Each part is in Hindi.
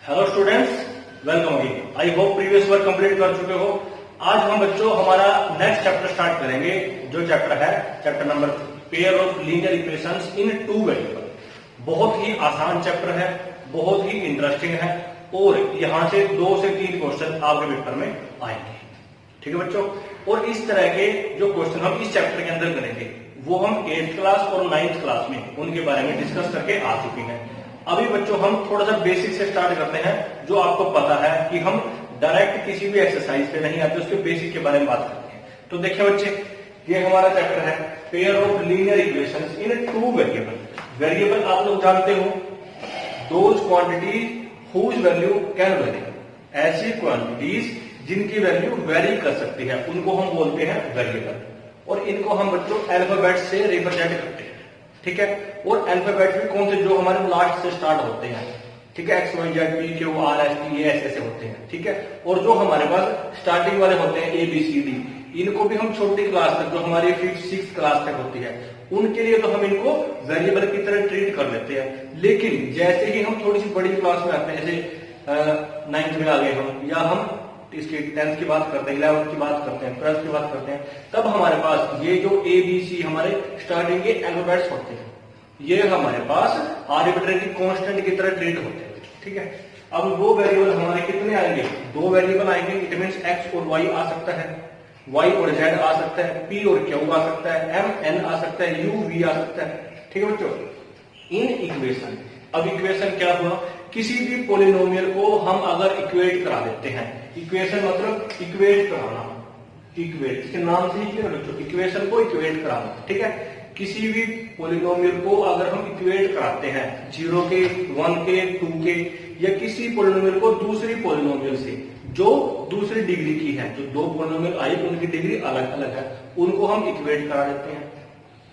Hello students, welcome again. I hope previous work complete कर चुके हो। आज हम बच्चों हमारा नेक्स्ट चैप्टर स्टार्ट करेंगे, जो चैप्टर है chapter number pair of linear equations in two variable. बहुत ही आसान चैप्टर है, बहुत ही इंटरेस्टिंग है और यहां से 2 से 3 क्वेश्चन आपके पेपर में आएंगे। ठीक है बच्चों, और इस तरह के जो क्वेश्चन हम इस चैप्टर के अंदर करेंगे वो हम 8th क्लास और 9th क्लास में उनके बारे में डिस्कस करके आ चुके हैं। अभी बच्चों हम थोड़ा सा बेसिक से स्टार्ट करते हैं। जो आपको पता है कि हम डायरेक्ट किसी भी एक्सरसाइज पे नहीं आते, उसके बेसिक के बारे में बात करते हैं। तो देखिए बच्चे, ये हमारा चैप्टर है pair of linear equations in two variable. Variable आप लोग जानते हो, those quantities whose value can vary. ऐसी क्वांटिटीज जिनकी वैल्यू वेरी कर सकती है उनको हम बोलते हैं वेरिएबल, और इनको हम बच्चों अल्फाबेट से रिप्रेजेंट करते हैं। ठीक है, और अल्फाबेट भी कौन से, जो हमारे लास्ट से स्टार्ट होते हैं। ठीक है, x y z p q r s t ऐसे होते हैं। ठीक है, और जो हमारे पास स्टार्टिंग वाले होते हैं ए बी सी डी, इनको भी हम छोटी क्लास तक, जो हमारी 5th 6th क्लास तक होती है, उनके लिए तो हम इनको वेरिएबल की तरह ट्रीट कर लेते हैं। लेकिन जैसे ही हम थोड़ी सी बड़ी क्लास में आते हैं, जैसे 9th में आ गए हम, या हम इसकी 10th की बात करते हैं, 11th की बात करते हैं, 12th की बात करते हैं, तब हमारे पास ये जो ए बी सी हमारे स्टार्टिंग के अल्फाबेट्स होते हैं, ये हमारे पास आर्बिट्रेरी कांस्टेंट की तरह ट्रीट होते हैं। ठीक है, अब वो वेरिएबल हमारे कितने आएंगे? 2 वेरिएबल आएंगे। इट मींस एक्स और वाई आ सकता है, वाई और जेड आ सकता है, पी और क्यू आ सकता है, एम एन आ सकता है, यू वी आ सकता है। ठीक है बच्चों, इन इक्वेशन, अब इक्वेशन क्या हुआ? किसी भी पोलिनोमियल को हम अगर इक्वेट करा देते हैं, इक्वेशन मतलब इक्वेट कराना, इक्वेट इसके नाम से ही क्लियर बच्चों, इक्वेशन को इक्वेट कराना। ठीक है, किसी भी पोलिनोमियल को अगर हम इक्वेट कराते हैं 0 के, 1 के, 2 के, या किसी पोलिनोमियल को दूसरी पोलिनोमियल से जो दूसरी डिग्री की है, जो 2 पोलिनोमियल आई उनकी डिग्री अलग अलग है, उनको हम इक्वेट करा देते हैं।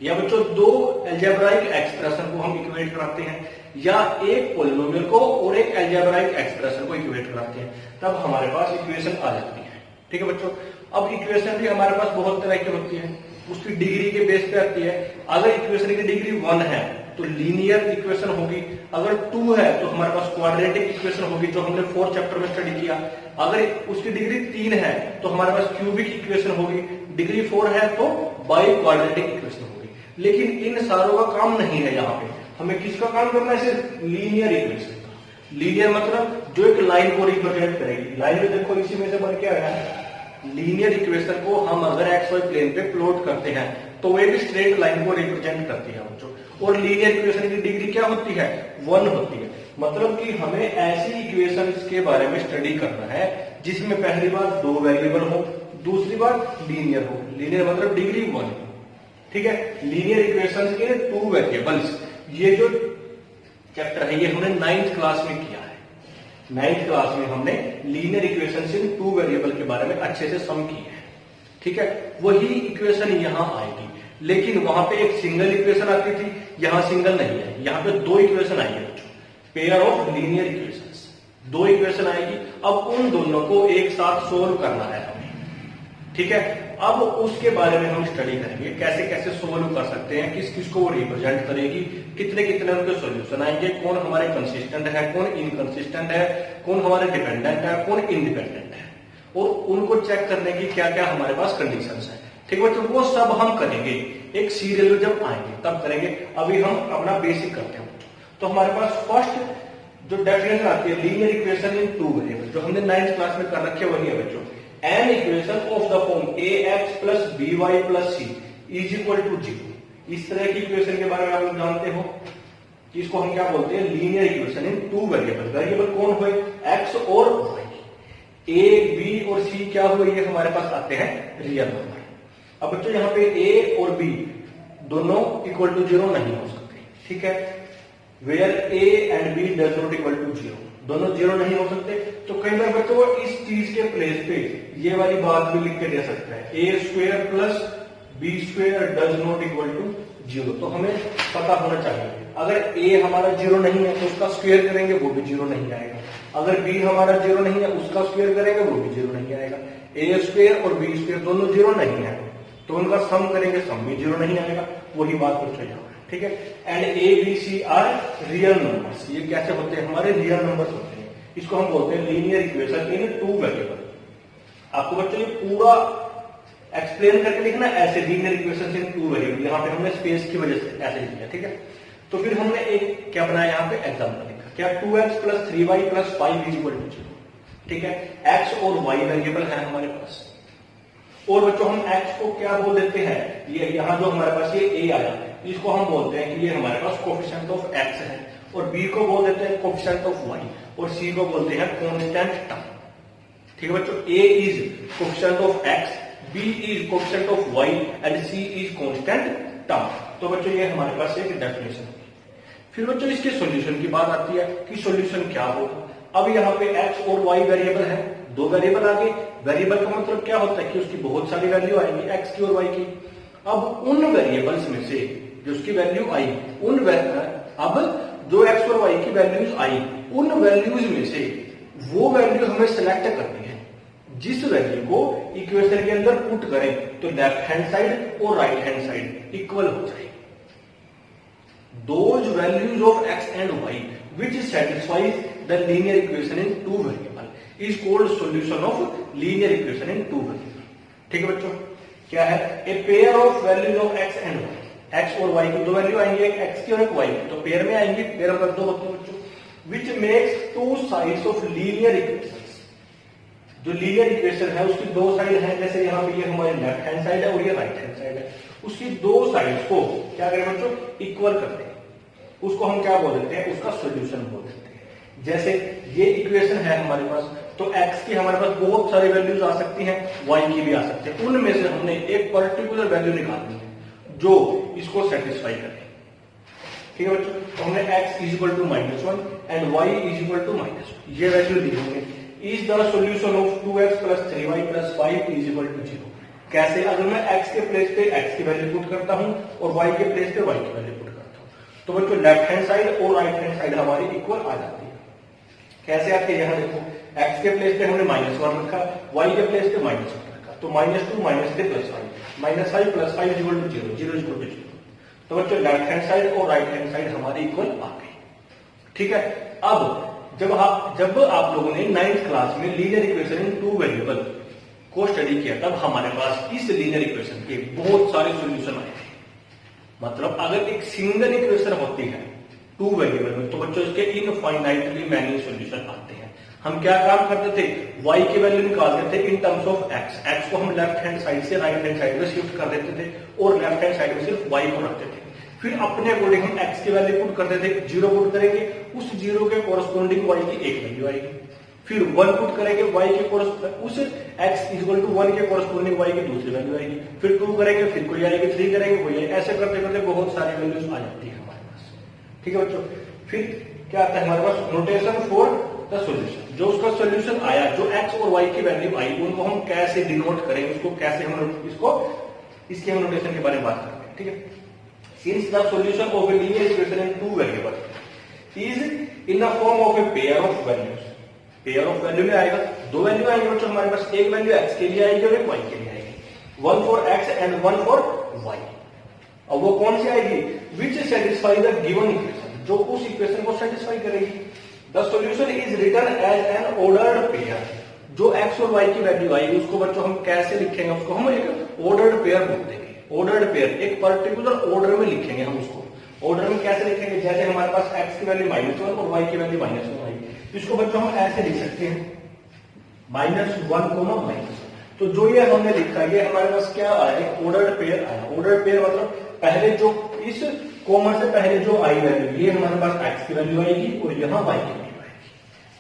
या बच्चों 2 अलजेब्राइक एक्सप्रेशन को हम इक्वेट कराते हैं, या एक पोलिनोमियल को और एक अलजेब्राइक एक्सप्रेशन को इक्वेट कराते हैं, तब हमारे पास इक्वेशन आ जाती है। ठीक है बच्चों, अब इक्वेशन भी हमारे पास बहुत तरह की होती है, उसकी डिग्री के बेस पे आती है। अगर इक्वेशन की डिग्री 1 है तो लीनियर इक्वेशन होगी, अगर 2 है तो हमारे पास क्वाड्रेटिक इक्वेशन होगी, जो हमने 4th चैप्टर में स्टडी किया। अगर उसकी डिग्री 3 है तो हमारे पास क्यूबिक इक्वेशन होगी, डिग्री 4 है तो बाई क्वाड्रेटिक इक्वेशन होगी। लेकिन इन सारों का काम नहीं है, यहाँ पे हमें किसका काम करना है? सिर्फ लीनियर इक्वेशन का। लीनियर मतलब जो एक लाइन को रिप्रेजेंट करेगी। लाइन में देखो इसी में से बन के आया है। लीनियर इक्वेशन को हम अगर एक्स वाई प्लेन पे प्लॉट करते हैं तो वो एक स्ट्रेट लाइन को रिप्रेजेंट करती है बच्चों। और लीनियर इक्वेशन की डिग्री क्या होती है? 1 होती है। मतलब कि हमें ऐसी इक्वेशंस के बारे में स्टडी करना है जिसमें पहली बार 2 वेरिएबल हो, दूसरी बार लीनियर हो। लीनियर मतलब डिग्री 1। ठीक है, लीनियर इक्वेशंस के 2 वेरिएबल्स, ये जो चैप्टर है ये हमने 9th क्लास में किया है। 9th क्लास में हमने लीनियर इक्वेशंस इन 2 वेरिएबल के बारे में अच्छे से सम किए हैं। ठीक है, वही इक्वेशन यहां आएगी, लेकिन वहां पे एक सिंगल इक्वेशन आती थी, यहां सिंगल नहीं है, यहां पे 2 इक्वेशन आई है। Pair of linear equations, 2 equation आएगी। अब उन दोनों को एक साथ सोल्व करना है हमें। ठीक है, अब उसके बारे में हम स्टडी करेंगे, कैसे कैसे सोल्व कर सकते हैं, किस किस को वो रिप्रेजेंट करेगी, कितने कितने उनके सॉल्यूशन आएंगे, कौन हमारे कंसिस्टेंट है, कौन इनकंसिस्टेंट है, कौन हमारे डिपेंडेंट है, कौन इंडिपेंडेंट है, और उनको चेक करने की क्या क्या हमारे पास कंडीशंस है। ठीक है बच्चों, वो सब हम करेंगे एक सीरियल में जब आएंगे तब करेंगे। अभी हम अपना बेसिक करते हैं। तो हमारे पास फर्स्ट जो डेफिनेशन आती है लीनियर इक्वेशन इन 2 वेरिएबल, जो हमने 9th क्लास में कर रखे वही है बच्चों। An equation of the form ax plus by plus c is equal to 0। इस तरह की इक्वेशन के बारे में आप लोग जानते हो, इसको हम क्या बोलते हैं? लीनियर इक्वेशन इन 2 वेरिएबल। वेरिएबल कौन हुए? x और y। a b और c क्या हुए? ये हमारे पास आते हैं रियल नंबर। अब बच्चों यहाँ पे a और b दोनों इक्वल टू 0 नहीं हो सकते। ठीक है, where a and b does not equal to 0, दोनों 0 नहीं हो सकते। तो कई बार बच्चों इस चीज के प्लेस पे ये वाली बात भी लिख के दे सकता है, a square plus b square does not equal to 0। तो हमें पता होना चाहिए, अगर a हमारा 0 नहीं है तो उसका स्क्वायर करेंगे वो भी 0 नहीं आएगा। अगर b हमारा 0 नहीं है उसका स्क्वायर करेंगे वो भी 0 नहीं आएगा। a स्क्वायर और b स्क्वायर दोनों 0 नहीं है तो उनका सम करेंगे, सम भी 0 नहीं आएगा। वही बात कुछ है। ठीक है, and a b c are real numbers. ये कैसे होते हैं? हमारे रियल नंबर्स होते हैं। इसको हम बोलते हैं linear equation in two variable. आपको बच्चों ये पूरा एक्सप्लेन करके लिखना ऐसे, linear equation in two variable. यहाँ पे हमने स्पेस की वजह से ऐसे लिखा, ठीक है। तो फिर हमने एक क्या बनाया यहाँ पे एग्जाम्पल लिखा, क्या 2x + 3y + 5 = 0, ठीक है। x और y वेरिएबल है हमारे पास, और बच्चों हम x को क्या बोल देते हैं, ये यहाँ जो हमारे पास ये a आया इसको हम बोलते हैं कि ये हमारे पास कोफिशिएंट ऑफ x है, और b को बोल देते हैं कोफिशिएंट ऑफ y, और c को बोलते हैं कांस्टेंट टर्म, ठीक है बच्चों। a is coefficient of x, b is coefficient of y and c is constant term. तो बच्चों ये हमारे पास एक डेफिनेशन है। फिर बच्चों इसके सॉल्यूशन की बात आती है कि सॉल्यूशन क्या होगा। अब यहाँ पे x और y वेरिएबल है, दो वेरिएबल आ गए। वेरिएबल का मतलब क्या होता है कि उसकी बहुत सारी वैल्यू आएंगी x की और y की। अब उन वेरिएबल्स में से जो उसकी वैल्यू आई, अब जो x और y की वैल्यूज आई, उन वैल्यूज में से वो वैल्यू हमें सिलेक्ट करनी है जिस वैल्यू को इक्वेशन के अंदर पुट करें तो लेफ्ट हैंड साइड और राइट हैंड साइड इक्वल हो जाए। Those values of x and y which satisfies the linear equation in two variable is called solution of linear equation in two variable। ठीक है बच्चों, क्या है, a pair of values of x and y, x और y की दो वैल्यू आएंगी, एक x की और एक y की, तो पेयर में आएंगी, पेयर कर दो बच्चों, which makes two sides of linear equations। जो लीनियर इक्वेशन है उसकी दो साइड है, जैसे यहाँ पे ये हमारे लेफ्ट हैंड साइड है और ये राइट हैंड साइड है, उसकी दो साइड्स को क्या करें बच्चों, इक्वल करते हैं। उसको हम क्या बोल देते हैं, उसका सॉल्यूशन बोल देते हैं। जैसे ये इक्वेशन है हमारे पास, तो x की हमारे पास बहुत सारी वैल्यूज आ सकती हैं, y की भी आ सकती है, उनमें से हमने एक पर्टिकुलर वैल्यू निकालनी है जो इसको सेटिस्फाई करे, ठीक है बच्चों। तो हमने x = -1 एंड y = -1 ये वैल्यू ली होंगे। Is the solution of 2x + 3y + 5 = 0। कैसे, अगर मैं x के प्लेस पे x की वैल्यू पुट करता हूं और y के प्लेस पे y की वैल्यू पुट करता हूं, तो बच्चों लेफ्ट हैंड साइड और राइट हैंड साइड हमारी इक्वल आ जाती है। कैसे आती है, यहां देखो, x के प्लेस पे हमने -1 रखा, y के प्लेस पे -1 रखा, तो -2 -3 +5 -5 + 5 = 0, 0 = 0। तो बच्चों लेफ्ट हैंड साइड और राइट हैंड साइड हमारी इक्वल आ गई, ठीक है। अब जब आप लोगों ने 9th क्लास में linear equation in two variable को स्टडी किया, तब हमारे पास इस लीनियर इक्वेशन के बहुत सारे सॉल्यूशन आए थे। मतलब अगर एक सिंगल इक्वेशन होती है टू वेरिएबल में, तो बच्चों इसके इनफाइनाइटली मैनी सॉल्यूशन आते हैं। हम क्या काम करते थे, y की वैल्यू निकालते थे इन टर्म्स ऑफ x को हम लेफ्ट हैंड साइड से राइट हैंड साइड में शिफ्ट कर देते थे और लेफ्ट हैंड साइड में सिर्फ y को रखते थे। फिर अपने अकॉर्डिंग हम x की वैल्यू पुट करते थे, 0 पुट करेंगे, उस 0 के कोरस्पोंडिंग y की एक वैल्यू आएगी। फिर 1 पुट करेंगे, y के उस x = 1 के कोरस्पोंडिंग y की दूसरी वैल्यू आएगी। फिर 2 करेंगे, फिर कोई आएगी, 3 करेंगे, कोई आएगी, ऐसे करते करते बहुत सारी वैल्यूज आ जाती है हमारे पास, ठीक है बच्चों। फिर क्या आता है हमारे पास, नोटेशन फॉर द सॉल्यूशन। जो उसका सॉल्यूशन आया, जो x और y की वैल्यू आई, उनको हम कैसे डिनोट करें, उसको कैसे हम इसके हम नोटेशन के बारे में बात करते हैं, ठीक है। Since the solution of a linear equation in two variables is in the form of a pair of values, pair of value में आएगा, दो वैल्यू आएंगे बच्चों हमारे पास, एक वैल्यू x के लिए आएगी और एक y के लिए आएगी, 1 for x and 1 for y। अब वो कौन सी आएगी, which satisfy the given equation, जो उस इक्वेशन को सेटिस्फाई करेगी। The solution is written as an ordered pair. जो x और y की वैल्यू आएगी उसको बच्चों हम कैसे लिखेंगे, उसको हम एक ऑर्डर्ड पेयर बोल देंगे। ऑर्डर्ड पेयर एक पर्टिकुलर ऑर्डर में लिखेंगे हम उसको। ऑर्डर में कैसे लिखेंगे, जैसे हमारे पास x की वैल्यू -1 और y की वैल्यू -1 आएगी, इसको बच्चों हम ऐसे लिख सकते हैं -1, तो जो ये हमने लिखा है, ये हमारे पास क्या आया, एक ऑर्डर्ड पेयर आया। ऑर्डर्ड पेयर मतलब पहले जो इस कॉमा से पहले जो आई वैल्यू, ये हमारे पास x की वैल्यू आएगी और यहाँ y की वैल्यू आएगी,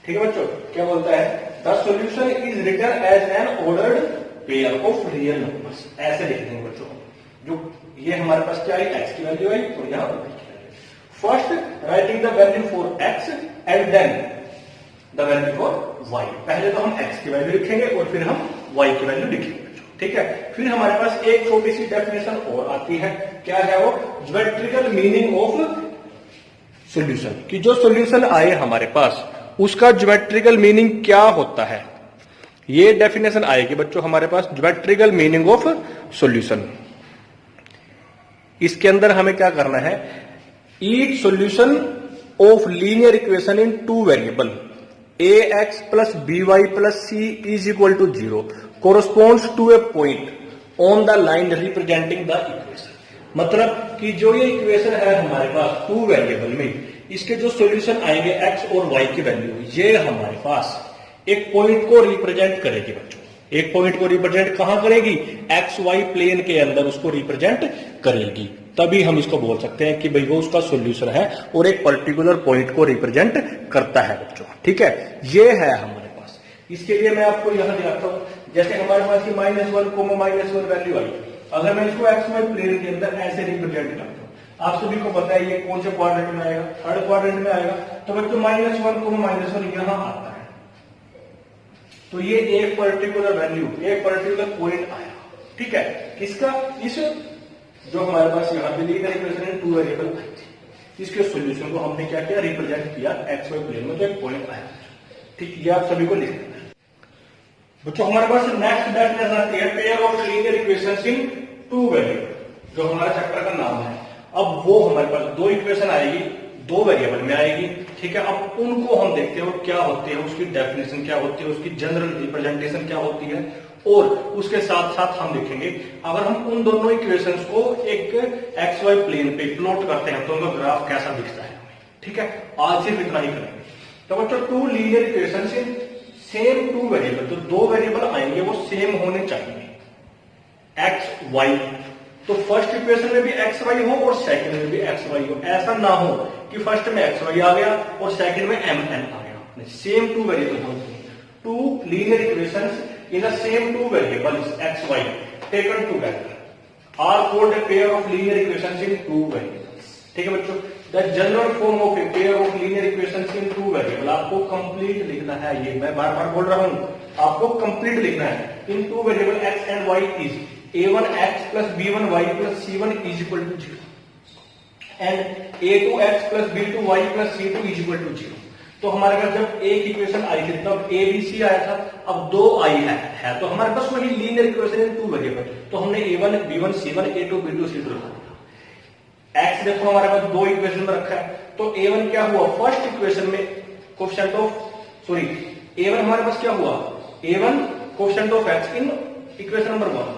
ठीक है बच्चों। क्या बोलता है, the solution is written as an ordered pair of real numbers, ऐसे लिख देंगे बच्चों। जो ये हमारे पास क्या आई, x की वैल्यू आई और यहाँ y की value. First writing the value for x and then the value for y। पहले तो हम x की वैल्यू लिखेंगे और फिर हम y की वैल्यू लिखेंगे, ठीक है। फिर हमारे पास एक छोटी सी डेफिनेशन और आती है, क्या है वो, ज्योमेट्रिकल मीनिंग ऑफ सॉल्यूशन, कि जो सॉल्यूशन आए हमारे पास उसका ज्योमेट्रिकल मीनिंग क्या होता है। ये डेफिनेशन आएगी बच्चों हमारे पास, ज्योमेट्रिकल मीनिंग ऑफ सॉल्यूशन। इसके अंदर हमें क्या करना है, each solution of linear equation in two variable a x plus b y plus c is equal to 0 corresponds to a point on the line representing the equation. मतलब कि जो ये इक्वेशन है हमारे पास टू वेरिएबल में, इसके जो सॉल्यूशन आएंगे एक्स और वाई की वैल्यू, ये हमारे पास एक पॉइंट को रिप्रेजेंट करेगी बच्चों। एक पॉइंट को रिप्रेजेंट कहां करेगी? एक्स वाई प्लेन के अंदर उसको रिप्रेजेंट करेगी। तभी हम इसको बोल सकते हैं कि भाई वो उसका सॉल्यूशन है और एक पर्टिकुलर पॉइंट को रिप्रेजेंट करता है बच्चों। ठीक है, ये है हमारे पास। इसके लिए मैं आपको यहां दिखाता हूं, जैसे हमारे पास ये -1 वैल्यू आई, अगर मैं इसको एक्स वाई प्लेन के अंदर ऐसे रिप्रेजेंट करता हूं, आप सभी को पता है ये कौन से क्वाड्रेंट में आएगा? थर्ड क्वाड्रेंट में आएगा। तो बच्चों -1 यहां आता है, तो ये एक पर्टिकुलर वैल्यू, एक पर्टिकुलर पॉइंट आया। ठीक है, किसका? इस जो हमारे पास यहाँ पे लीनियर इक्वेशन है, टू वेरिएबल आई थी, इसके सॉल्यूशन को हमने क्या किया? रिप्रेजेंट किया एक्स वाई प्लेन में, तो एक पॉइंट आया। ठीक, ये आप सभी को लिख देना है बच्चों। हमारे पास नेक्स्ट डेफिनेशन आती है pair of linear equations in two variable, जो हमारा चैप्टर का नाम है। अब वो हमारे पास दो इक्वेशन आएगी, दो वेरिएबल में आएगी। ठीक है, अब उनको हम देखते हैं वो क्या होते हैं, उसकी डेफिनेशन क्या होती है, उसकी जनरल रिप्रेजेंटेशन क्या होती है, और उसके साथ साथ हम देखेंगे अगर हम उन दोनों इक्वेशंस को एक एक्स वाई प्लेन पे प्लॉट करते हैं तो उनका ग्राफ कैसा दिखता है। ठीक है, आज सिर्फ इतना ही करेंगे। तो बच्चों two linear equations in same two variable, तो दो वेरिएबल आएंगे वो सेम होने चाहिए, एक्स वाई। तो फर्स्ट इक्वेशन में भी एक्स वाई हो और सेकंड में भी एक्स वाई हो। ऐसा ना हो कि फर्स्ट में एक्स वाई आ गया और सेकंड में एम एन आ गया। सेम टू वेरिएबल होते हैं, two linear equations in the same two variables x y taken together are called a pair of linear equations in two variables. ठीक है बच्चों, the general form of a pair of linear equations in two variable, आपको कंप्लीट लिखना है। ये मैं बार बार बोल रहा हूं, आपको कंप्लीट लिखना है। In two variable x and y is a1x plus b1y plus c1 is equal to 0 and a2x plus b2y plus c2 is equal to 0। तो हमारे पास जब एक इक्वेशन आई थी तब a b c आया था, अब दो आई है तो हमारे पास वही लीनियर इक्वेशन है टू वेरिएबल, तो हमने a1 b1 c1 a2 b2 c2 रखा था। x देखो हमारे पास दो इक्वेशन में रखा है, तो a1 क्या हुआ? फर्स्ट इक्वेशन में कोएफिशिएंट ऑफ a1 हमारे पास क्या हुआ? a1 coefficient of x in equation number 1,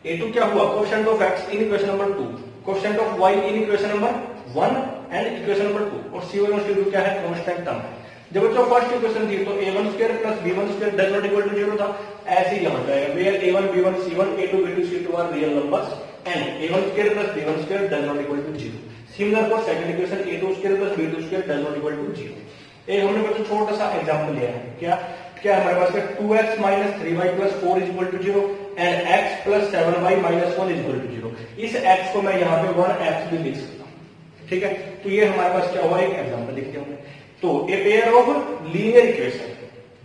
a2 क्या हुआ? Coefficient of x in equation number 2, coefficient of y in equation number 1 and equation number 2, और c1 और c2 क्या है? कांस्टेंट टर्म है। जब बच्चों फर्स्ट इक्वेशन थी तो a1 square plus b1 square does not equal to 0 था। ऐसे ही यहां जाएगा, where a1 b1 c1 a2 b2 c2 are real numbers and a1 square plus b1 square does not equal to 0। Similar for second equation a2 square plus b2 square does not equal to 0। एक हमने बच्चों छोटा सा एग्जांपल लिया है, क्या हमारे पास है 2x minus 3y plus 4 is equal to 0 and x plus 7y minus 1 is equal to 0। इस x को मैं यहाँ पे 1x भी लिख सकता हूँ। ठीक है, तो ये हमारे पास क्या हुआ? एक एग्जांपल लिख दिया हमने। तो ए पेयर ऑफ लीनियर इक्वेशन,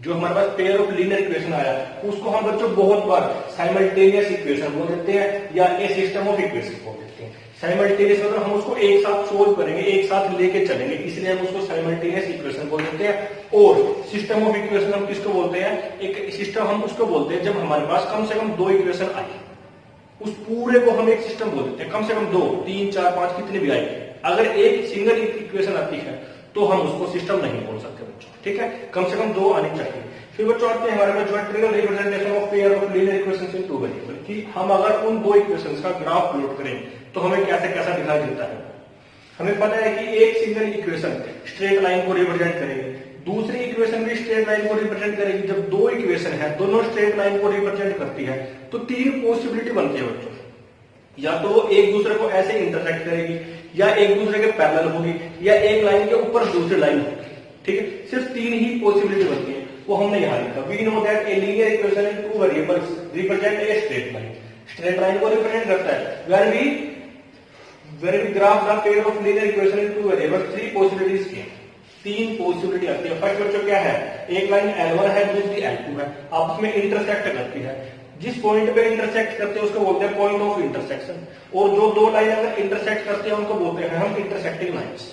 जो हमारे पास पेयर ऑफ लीनियर इक्वेशन आया उसको हम बच्चों बहुत बार साइमल्टेनियस इक्वेशन बोल देते हैं या ए सिस्टम ऑफ इक्वेशन बोल देते हैं। साइमल्टेनियस मतलब हम उसको एक साथ सोल्व करेंगे, एक साथ लेके चलेंगे, इसलिए हम उसको साइमल्टेनियस इक्वेशन बोल देते हैं। और सिस्टम ऑफ इक्वेशन हम किसको बोलते हैं? एक सिस्टम हम उसको बोलते हैं जब हमारे पास कम से कम दो इक्वेशन आई, उस पूरे को हम एक सिस्टम बोल देते हैं। कम से कम 2, 3, 4, 5 कितने भी आए, अगर एक सिंगल इक्वेशन आती है तो हम उसको सिस्टम नहीं बोल सकते बच्चों। ठीक है, कम से कम 2 आने चाहिए। फिर बच्चों आते हैं हमारे पास जो trivial representation of pair of linear equations in two variable, कि हम अगर उन दो इक्वेशंस का ग्राफ प्लॉट करें तो हमें कैसे कैसा दिखाई देता है। हमें पता है कि एक सिंगल इक्वेशन स्ट्रेट लाइन को रिप्रेजेंट करेगी, दूसरी इक्वेशन भी स्ट्रेट लाइन को रिप्रेजेंट करेगी। जब दो इक्वेशन है दोनों स्ट्रेट लाइन को रिप्रेजेंट करती है तो 3 पॉसिबिलिटी बनती है बच्चों, या तो वो एक दूसरे को ऐसे इंटरसेक्ट करेगी, या एक दूसरे के पैरेलल होगी, या एक लाइन के ऊपर दूसरी लाइन होगी। ठीक है, सिर्फ 3 ही पॉसिबिलिटी बनती है, वो हमने यहां लिखा। We know that a linear equation in two variables represent a straight line, straight line को रिप्रेजेंट करता है। Where we graph the pair of linear equation in two variables 3 possibilities की, 3 पॉसिबिलिटी आती है। फर्स्ट बच्चों क्या है? एक लाइन L1 है, दूसरी L2 है, आपस में इंटरसेक्ट करती है। जिस पॉइंट पे इंटरसेक्ट करते हैं उसको बोलते हैं पॉइंट ऑफ इंटरसेक्शन, और जो दो लाइन अगर इंटरसेक्ट करते हैं उनको बोलते हैं हम इंटरसेक्टिंग लाइंस।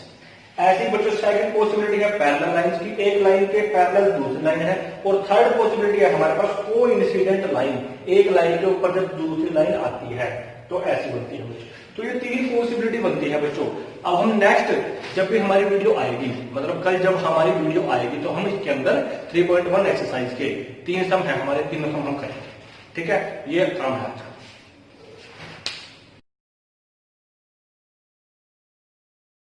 ऐसी बच्चों सेकंड पॉसिबिलिटी है पैरेलल लाइंस की, एक लाइन के पैरेलल दूसरी लाइन है। और थर्ड पॉसिबिलिटी है हमारे पास कोइंसिडेंट लाइन, एक लाइन के ऊपर जब दूसरी लाइन आती है तो ऐसी बनती है बच्चों। तो ये 3 पॉसिबिलिटी बनती है बच्चों अब हम नेक्स्ट जब भी हमारी वीडियो आएगी, मतलब कल जब हमारी वीडियो आएगी, तो हम इसके अंदर 3.1 एक्सरसाइज के 3 सम है हमारे, 3 सम हम करेंगे। ठीक है, ये काम है।